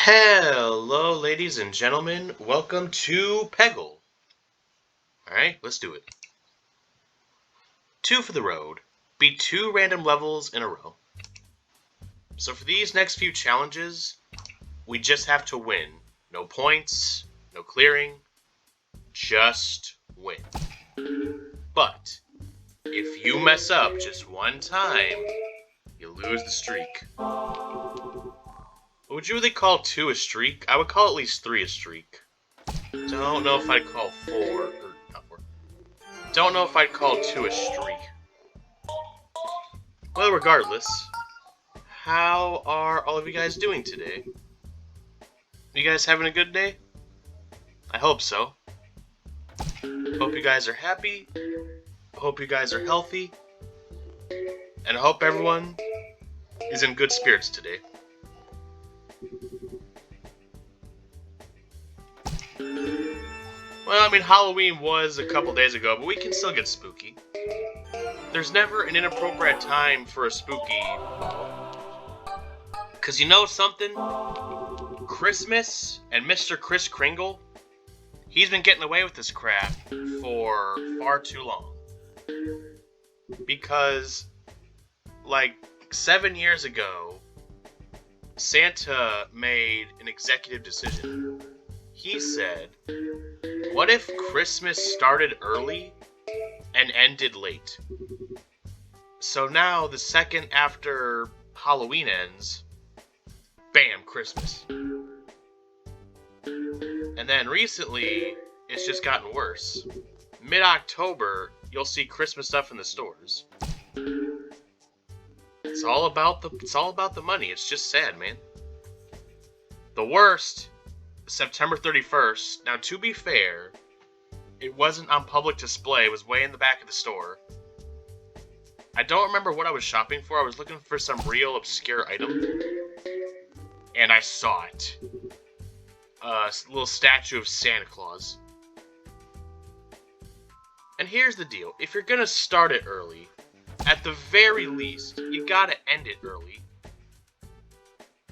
Hello, ladies and gentlemen. Welcome to Peggle. Alright, let's do it. 2 for the road. Beat 2 random levels in a row. So for these next few challenges, we just have to win. No points, no clearing, just win. But if you mess up just one time, you lose the streak. Would you really call 2 a streak? I would call at least 3 a streak. Don't know if I'd call 4, or not 4. Don't know if I'd call 2 a streak. Well, regardless, how are all of you guys doing today? You guys having a good day? I hope so. Hope you guys are happy. Hope you guys are healthy. And I hope everyone is in good spirits today. Well, I mean, Halloween was a couple days ago, but we can still get spooky. There's never an inappropriate time for a spooky ball. Cause you know something? Christmas and Mr. Kris Kringle, he's been getting away with this crap for far too long. Because, like, 7 years ago, Santa made an executive decision. He said, what if Christmas started early and ended late? So now, the second after Halloween ends, bam, Christmas. And then recently, it's just gotten worse. Mid-October, you'll see Christmas stuff in the stores. It's all about the money. It's just sad, man. The worst, September 31st. Now, to be fair, it wasn't on public display. It was way in the back of the store. I don't remember what I was shopping for. I was looking for some real obscure item. And I saw it. A little statue of Santa Claus. And here's the deal. If you're gonna start it early, at the very least, you gotta end it early.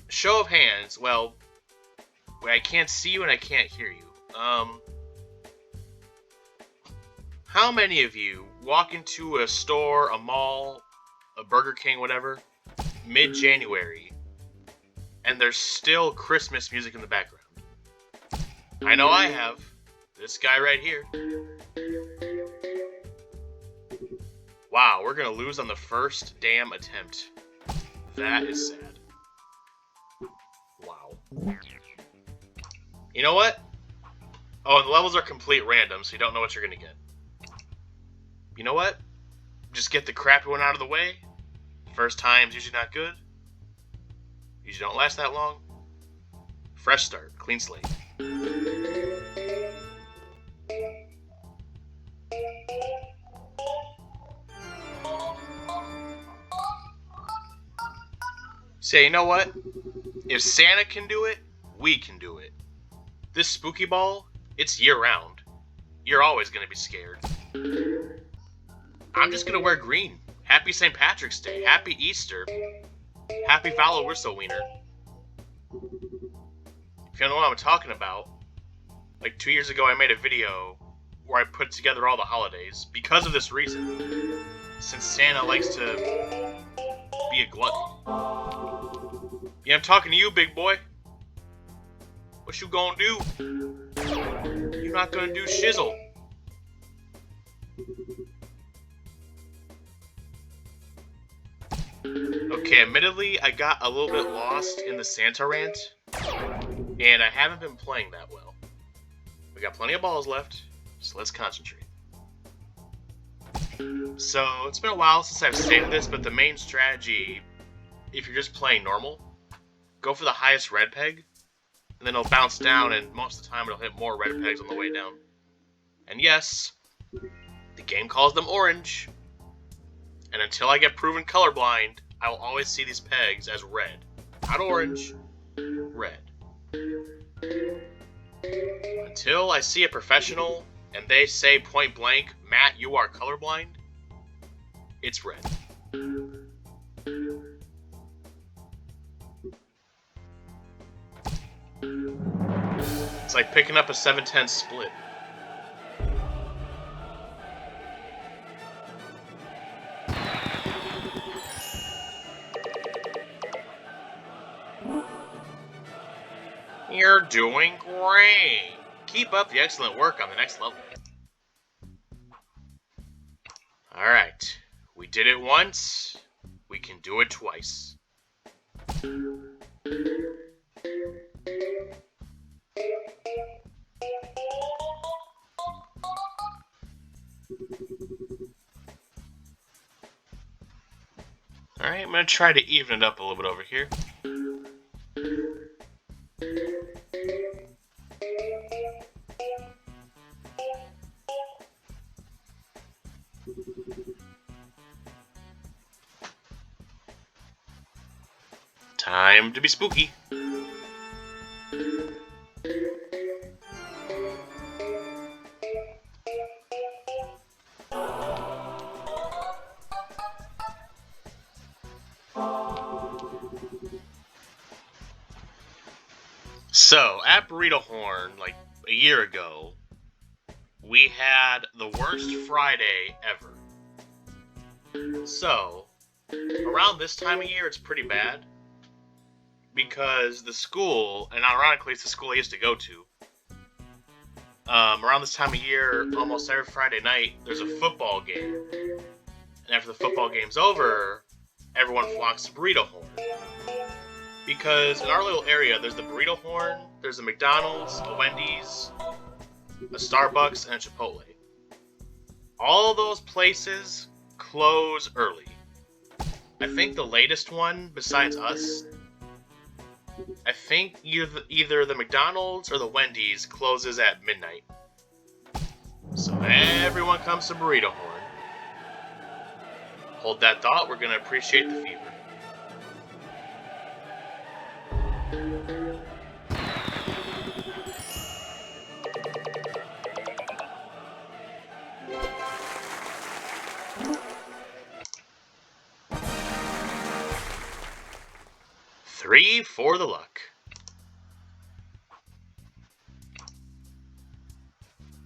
Show of hands, well, I can't see you and I can't hear you. How many of you walk into a store, a mall, a Burger King, whatever, mid-January, and there's still Christmas music in the background? I know I have. This guy right here. Wow, we're gonna lose on the first damn attempt. That is sad. Wow. You know what? Oh, and the levels are complete random, so you don't know what you're gonna get. You know what? Just get the crappy one out of the way. First time's usually not good. Usually don't last that long. Fresh start, clean slate. Say, you know what? If Santa can do it, we can do it. This spooky ball, it's year-round. You're always gonna be scared. I'm just gonna wear green. Happy St. Patrick's Day. Happy Easter. Happy Valorissa Wiener. If you don't know what I'm talking about, like 2 years ago I made a video where I put together all the holidays because of this reason. Since Santa likes to be a glutton. Yeah, I'm talking to you, big boy. What you gonna do? You're not gonna do shizzle. Okay, admittedly, I got a little bit lost in the Santa rant, and I haven't been playing that well. We got plenty of balls left, so let's concentrate. So, it's been a while since I've stated this, but the main strategy, if you're just playing normal, go for the highest red peg, and then it'll bounce down, and most of the time it'll hit more red pegs on the way down. And yes, the game calls them orange. And until I get proven colorblind, I will always see these pegs as red. Not orange, red. Until I see a professional and they say point blank, Matt, you are colorblind, it's red. It's like picking up a 7-10 split. You're doing great. Keep up the excellent work on the next level. Alright. We did it once. We can do it twice. Alright, I'm going to try to even it up a little bit over here. Time to be spooky. So, at Burrito Horn, like a year ago, we had the worst Friday ever. So, around this time of year, it's pretty bad. Because the school, and ironically, it's the school I used to go to, around this time of year, almost every Friday night, there's a football game. And after the football game's over, everyone flocks to Burrito Horn. Because in our little area, there's the Burrito Horn, there's a McDonald's, a Wendy's, a Starbucks, and a Chipotle. All those places close early. I think the latest one, besides us, I think either the McDonald's or the Wendy's closes at midnight. So everyone comes to Burrito Horn. Hold that thought, we're going to appreciate the fever. Three for the luck.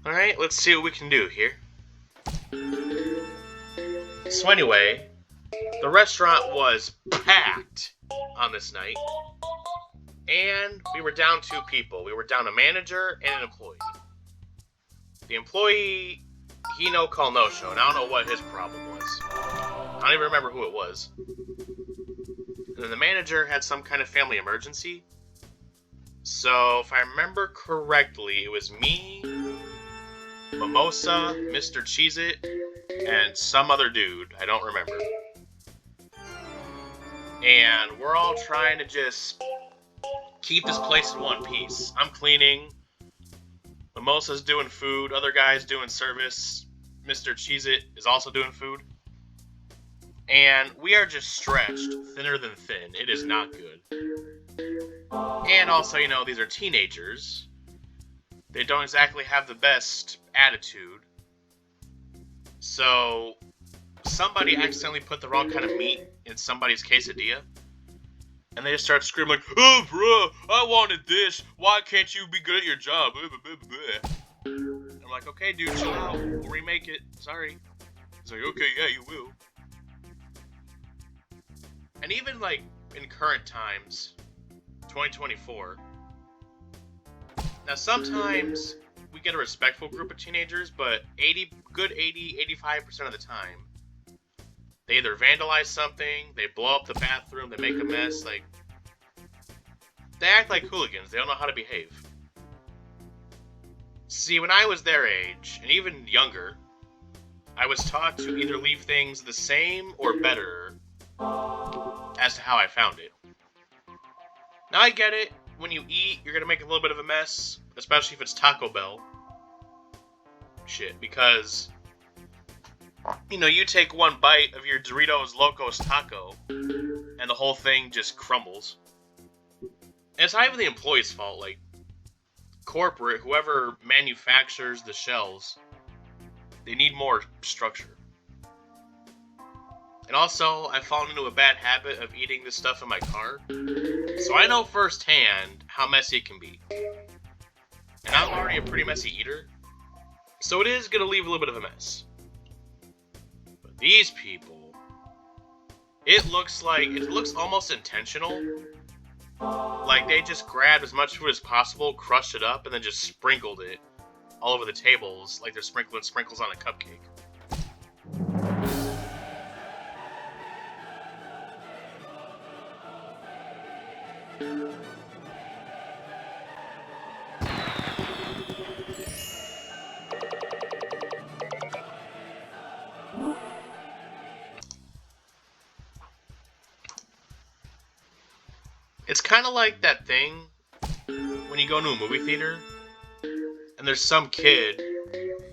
Alright, let's see what we can do here. So anyway, the restaurant was packed on this night. And we were down 2 people. We were down a manager and an employee. The employee, he no call no show, and I don't know what his problem was. I don't even remember who it was. And then the manager had some kind of family emergency. So, if I remember correctly, it was me, Mimosa, Mr. Cheez-It, and some other dude. I don't remember. And we're all trying to just keep this place in one piece. I'm cleaning. Mimosa's doing food. Other guys doing service. Mr. Cheez-It is also doing food. And we are just stretched thinner than thin. It is not good. And also, you know, these are teenagers. They don't exactly have the best attitude. So, somebody accidentally put the wrong kind of meat in somebody's quesadilla. And they just start screaming like, "Oh, bro, I wanted this. Why can't you be good at your job?" I'm like, "Okay, dude, chill out. We'll remake it. Sorry." He's like, "Okay, yeah, you will." And even, like, in current times, 2024, now sometimes we get a respectful group of teenagers, but 85% of the time, they either vandalize something, they blow up the bathroom, they make a mess, like, they act like hooligans, they don't know how to behave. See, when I was their age, and even younger, I was taught to either leave things the same or better as to how I found it. Now I get it, when you eat, you're gonna make a little bit of a mess, especially if it's Taco Bell. Shit, because, you know, you take one bite of your Doritos Locos Taco, and the whole thing just crumbles. And it's not even the employee's fault, like, corporate, whoever manufactures the shells, they need more structure. And also, I've fallen into a bad habit of eating this stuff in my car. So I know firsthand how messy it can be. And I'm already a pretty messy eater, so it is going to leave a little bit of a mess. But these people, it looks almost intentional. Like they just grabbed as much food as possible, crushed it up, and then just sprinkled it all over the tables like they're sprinkling sprinkles on a cupcake. It's kind of like that thing when you go to a movie theater and there's some kid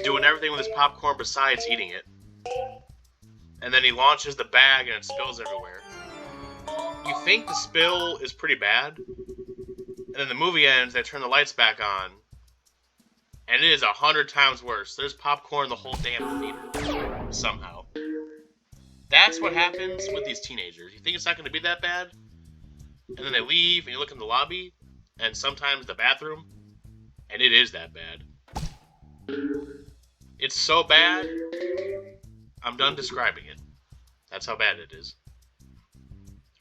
doing everything with his popcorn besides eating it. And then he launches the bag and it spills everywhere. You think the spill is pretty bad, and then the movie ends, they turn the lights back on, and it is 100 times worse. There's popcorn in the whole damn theater, somehow. That's what happens with these teenagers. You think it's not going to be that bad? And then they leave, and you look in the lobby, and sometimes the bathroom, and it is that bad. It's so bad, I'm done describing it. That's how bad it is.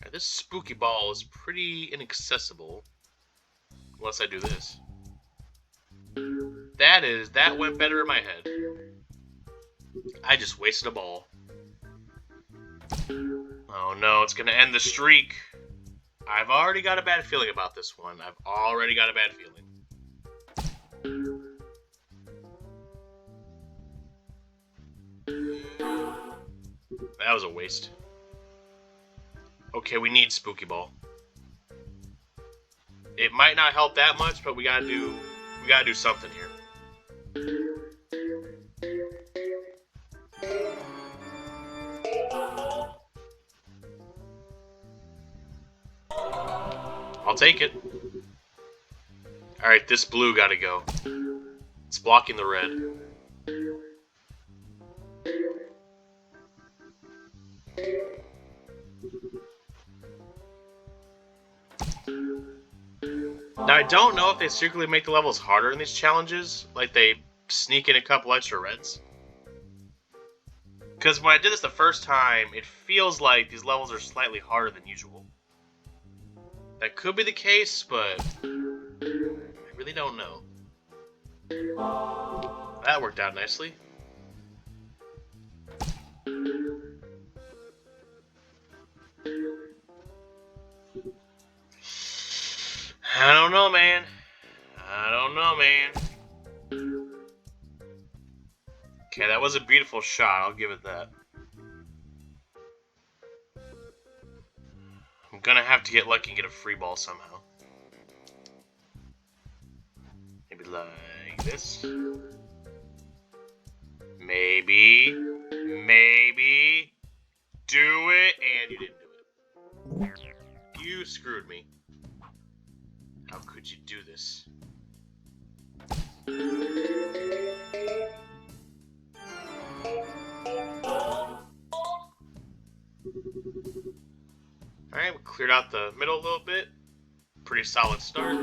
Right, this spooky ball is pretty inaccessible, unless I do this. That went better in my head. I just wasted a ball. Oh no, it's gonna end the streak. I've already got a bad feeling about this one. I've already got a bad feeling. That was a waste. Okay, we need Spooky Ball. It might not help that much, but we gotta do something here. I'll take it. Alright, this blue gotta go. It's blocking the red. Now, I don't know if they secretly make the levels harder in these challenges, like they sneak in a couple extra reds. Because when I did this the first time, it feels like these levels are slightly harder than usual. That could be the case, but I really don't know. That worked out nicely. I don't know, man. Okay, that was a beautiful shot. I'll give it that. I'm gonna have to get lucky and get a free ball somehow. Maybe like this. Maybe. Do it, and you didn't do it. You screwed me. How could you do this? Alright, we cleared out the middle a little bit. Pretty solid start.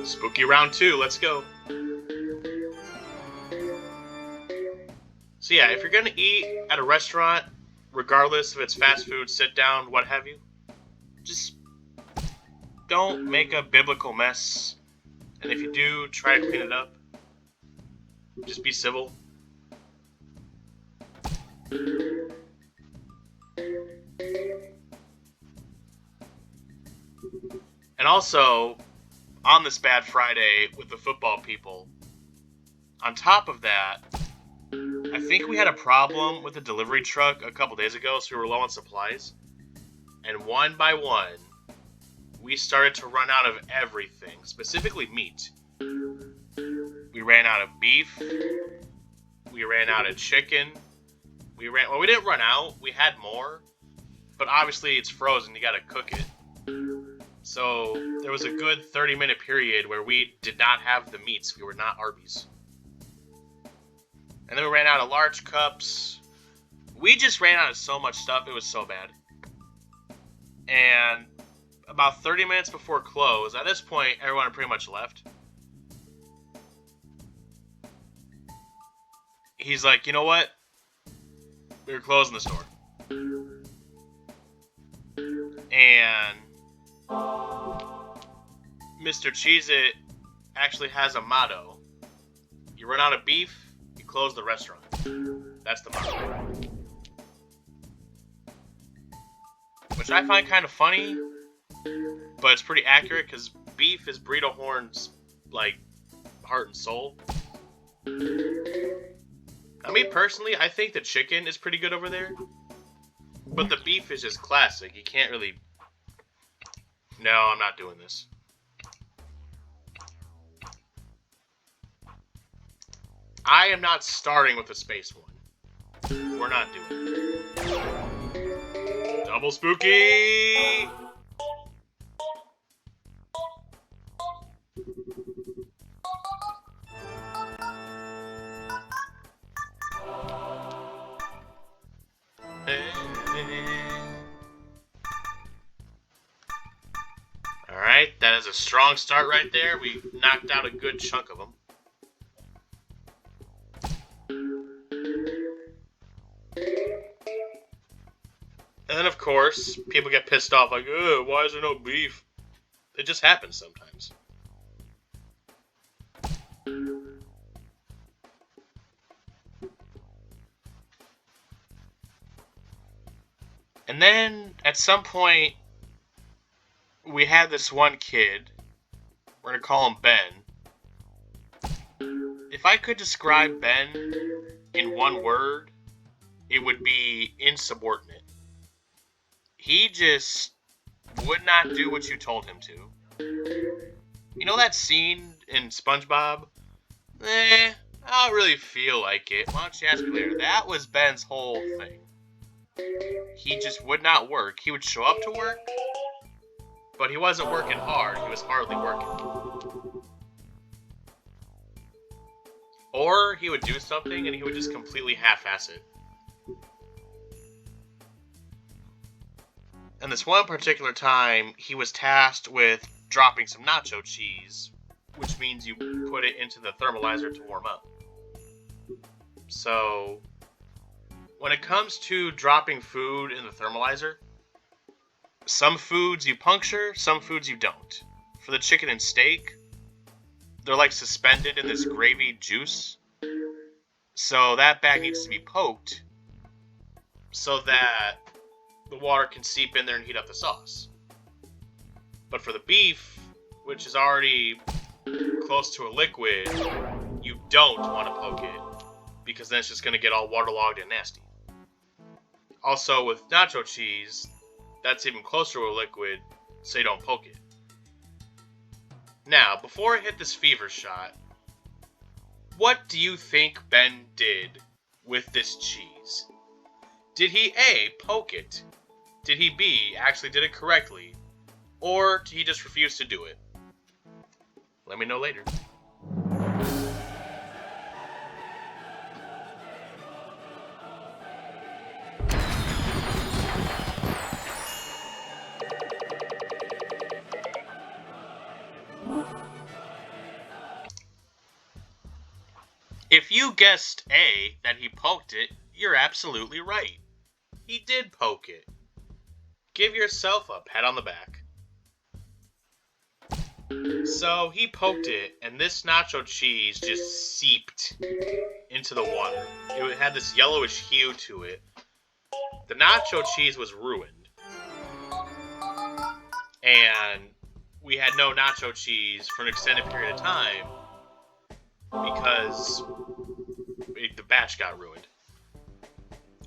Spooky round 2, let's go. So yeah, if you're gonna eat at a restaurant, regardless if it's fast food, sit down, what have you, just don't make a biblical mess. And if you do, try to clean it up. Just be civil. And also, on this bad Friday with the football people, on top of that, I think we had a problem with the delivery truck a couple days ago, so we were low on supplies. And one by one, we started to run out of everything, specifically meat. We ran out of beef. We ran out of chicken. We didn't run out. We had more. But obviously it's frozen. You gotta cook it. So there was a good 30-minute period where we did not have the meats. We were not Arby's. And then we ran out of large cups. We just ran out of so much stuff. It was so bad. And about 30 minutes before close, at this point, everyone had pretty much left. He's like, you know what? We're closing the store. And Mr. Cheez-It actually has a motto. You run out of beef, you close the restaurant. That's the motto. Which I find kind of funny, but it's pretty accurate because beef is Burrito Horn's, like, heart and soul. I mean, personally, I think the chicken is pretty good over there. But the beef is just classic. You can't really... No, I'm not doing this. I am not starting with a space one. We're not doing it. Double spooky! Alright, that is a strong start right there. We knocked out a good chunk of them. And then, of course, people get pissed off, like, ugh, why is there no beef? It just happens sometimes. And then, at some point, we had this one kid. We're gonna call him Ben. If I could describe Ben in one word, it would be insubordinate. He just would not do what you told him to. You know that scene in SpongeBob? I don't really feel like it. Why don't you ask me later? That was Ben's whole thing. He just would not work. He would show up to work, but he wasn't working hard. He was hardly working. Or he would do something and he would just completely half-ass it. And this one particular time, he was tasked with dropping some nacho cheese, which means you put it into the thermalizer to warm up. So, when it comes to dropping food in the thermalizer, some foods you puncture, some foods you don't. For the chicken and steak, they're like suspended in this gravy juice. So that bag needs to be poked so that the water can seep in there and heat up the sauce. But for the beef, which is already close to a liquid, you don't want to poke it because then it's just going to get all waterlogged and nasty. Also, with nacho cheese, that's even closer to a liquid, so you don't poke it. Now, before I hit this fever shot, what do you think Ben did with this cheese? Did he A, poke it? Did he B, actually did it correctly? Or did he just refuse to do it? Let me know later. If you guessed A, that he poked it, you're absolutely right. He did poke it. Give yourself a pat on the back. So he poked it, and this nacho cheese just seeped into the water. It had this yellowish hue to it. The nacho cheese was ruined. And we had no nacho cheese for an extended period of time because the batch got ruined.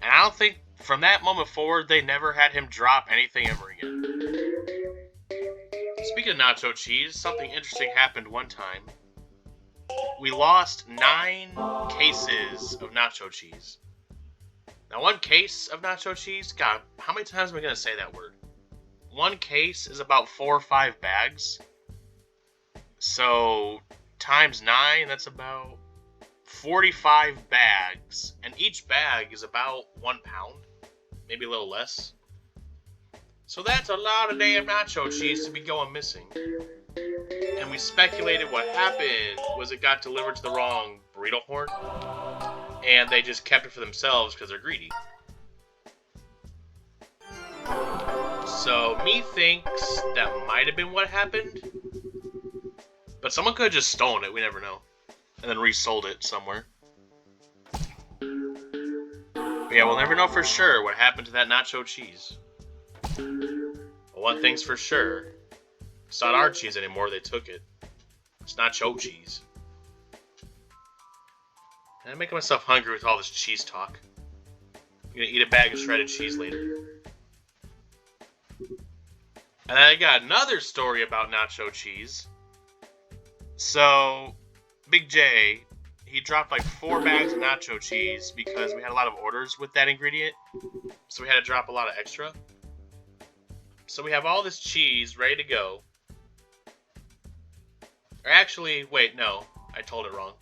And I don't think from that moment forward they never had him drop anything ever again. Speaking of nacho cheese, something interesting happened one time. We lost 9 cases of nacho cheese. Now, 1 case of nacho cheese, God, how many times am I going to say that word? 1 case is about 4 or 5 bags. So, times 9, that's about 45 bags, and each bag is about 1 pound, maybe a little less. So that's a lot of damn nacho cheese to be going missing. And we speculated what happened was it got delivered to the wrong burrito horn, and they just kept it for themselves because they're greedy. So me thinks that might have been what happened, but someone could have just stolen it, we never know, and then resold it somewhere. But yeah, we'll never know for sure what happened to that nacho cheese. But one thing's for sure, it's not our cheese anymore, they took it. It's nacho cheese. And I'm making myself hungry with all this cheese talk. I'm gonna eat a bag of shredded cheese later. And I got another story about nacho cheese. So, Big J, he dropped like 4 bags of nacho cheese because we had a lot of orders with that ingredient. So we had to drop a lot of extra. So we have all this cheese ready to go. Or actually, wait, no, I told it wrong.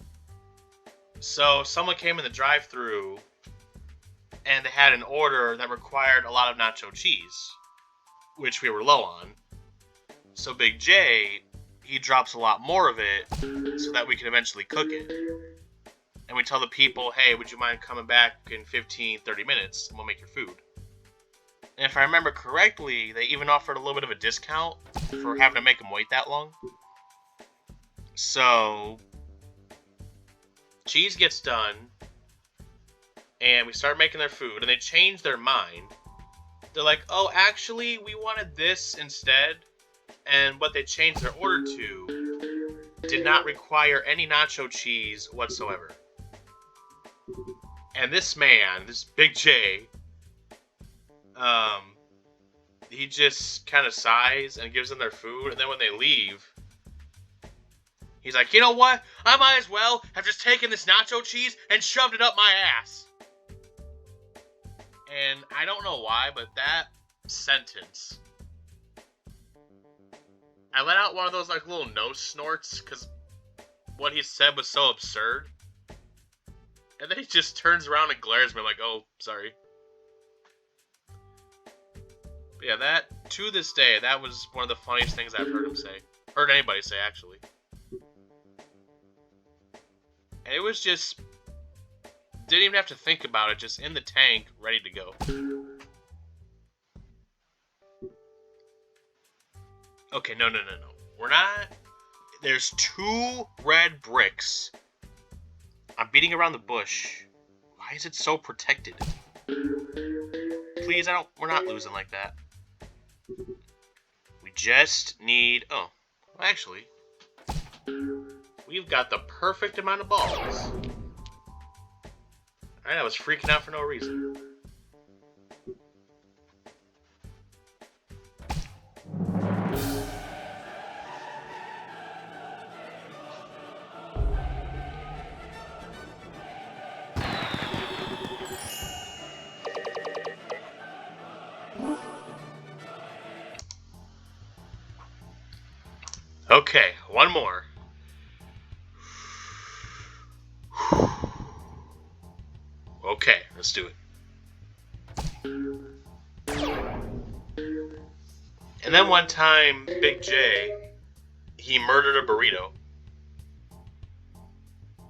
So someone came in the drive-thru and they had an order that required a lot of nacho cheese, which we were low on. So Big J, he drops a lot more of it so that we can eventually cook it. And we tell the people, hey, would you mind coming back in 15, 30 minutes and we'll make your food. And if I remember correctly, they even offered a little bit of a discount for having to make them wait that long. So, cheese gets done, and we start making their food, and they change their mind. They're like, oh, actually, we wanted this instead, and what they changed their order to did not require any nacho cheese whatsoever. And this man, this Big J, he just kind of sighs and gives them their food, and then when they leave, he's like, you know what? I might as well have just taken this nacho cheese and shoved it up my ass. And I don't know why, but that sentence, I let out one of those like little nose snorts because what he said was so absurd. And then he just turns around and glares at me like, oh, sorry. But yeah, that, to this day, that was one of the funniest things I've heard him say. Heard anybody say, actually. And it was just, didn't even have to think about it, just in the tank, ready to go. Okay, no. We're not, there's 2 red bricks. I'm beating around the bush. Why is it so protected? Please, we're not losing like that. We just need, oh, well, actually, we've got the perfect amount of balls. Alright, I was freaking out for no reason. Okay, one more. Okay, let's do it. And then one time, Big J, he murdered a burrito.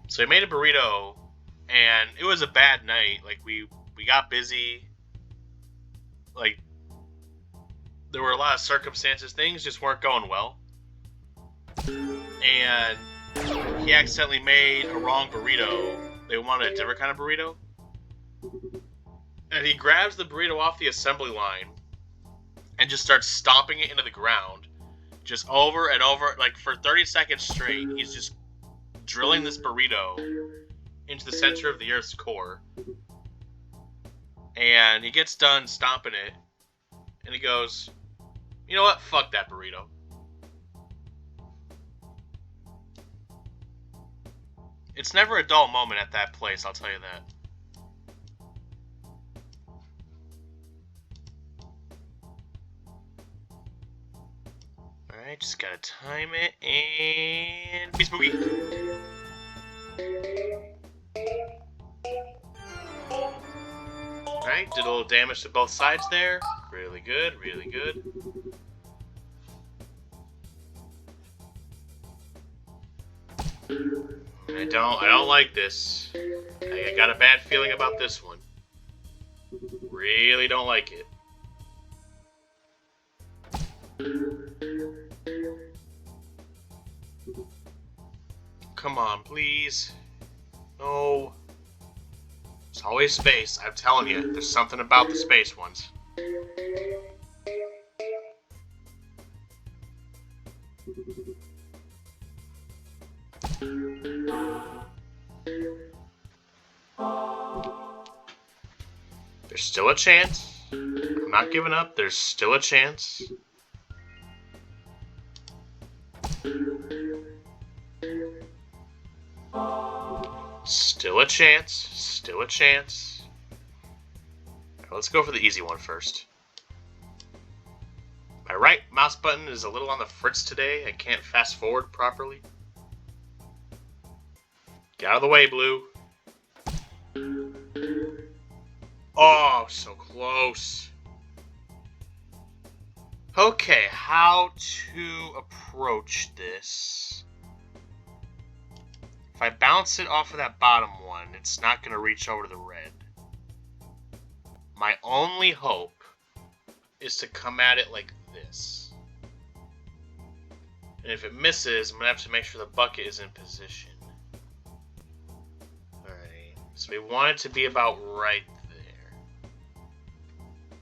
So he made a burrito, and it was a bad night. Like, we got busy. Like, there were a lot of circumstances. Things just weren't going well. And he accidentally made a wrong burrito. They wanted a different kind of burrito. And he grabs the burrito off the assembly line and just starts stomping it into the ground. Just over and over, like for 30 seconds straight, he's just drilling this burrito into the center of the Earth's core. And he gets done stomping it, and he goes, you know what? Fuck that burrito. It's never a dull moment at that place, I'll tell you that. Alright, just gotta time it, and be spooky. did a little damage to both sides there. Really good, really good. I don't like this. I got a bad feeling about this one. Really don't like it. Come on, please. No. There's always space. I'm telling you, there's something about the space ones. There's still a chance. I'm not giving up. There's still a chance. Still a chance. Still a chance. Right, let's go for the easy one first. My right mouse button is a little on the fritz today. I can't fast forward properly. Get out of the way, Blue. Oh, so close. Okay, how to approach this? If I bounce it off of that bottom one, it's not going to reach over to the red. My only hope is to come at it like this. And if it misses, I'm going to have to make sure the bucket is in position. Alright, so we want it to be about right there.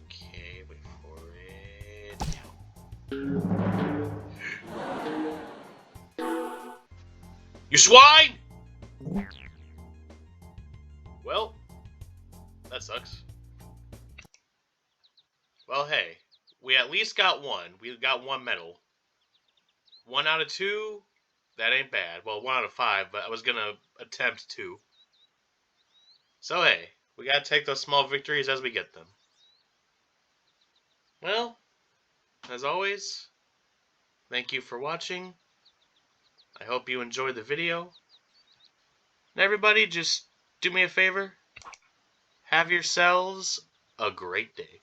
Okay, wait for it. You swine! Well, that sucks. Well, hey, we at least got one. We got one medal. 1 out of 2, that ain't bad. Well, 1 out of 5, but I was gonna attempt 2. So hey, we gotta take those small victories as we get them. Well, as always, thank you for watching. I hope you enjoyed the video. And everybody, just do me a favor. Have yourselves a great day.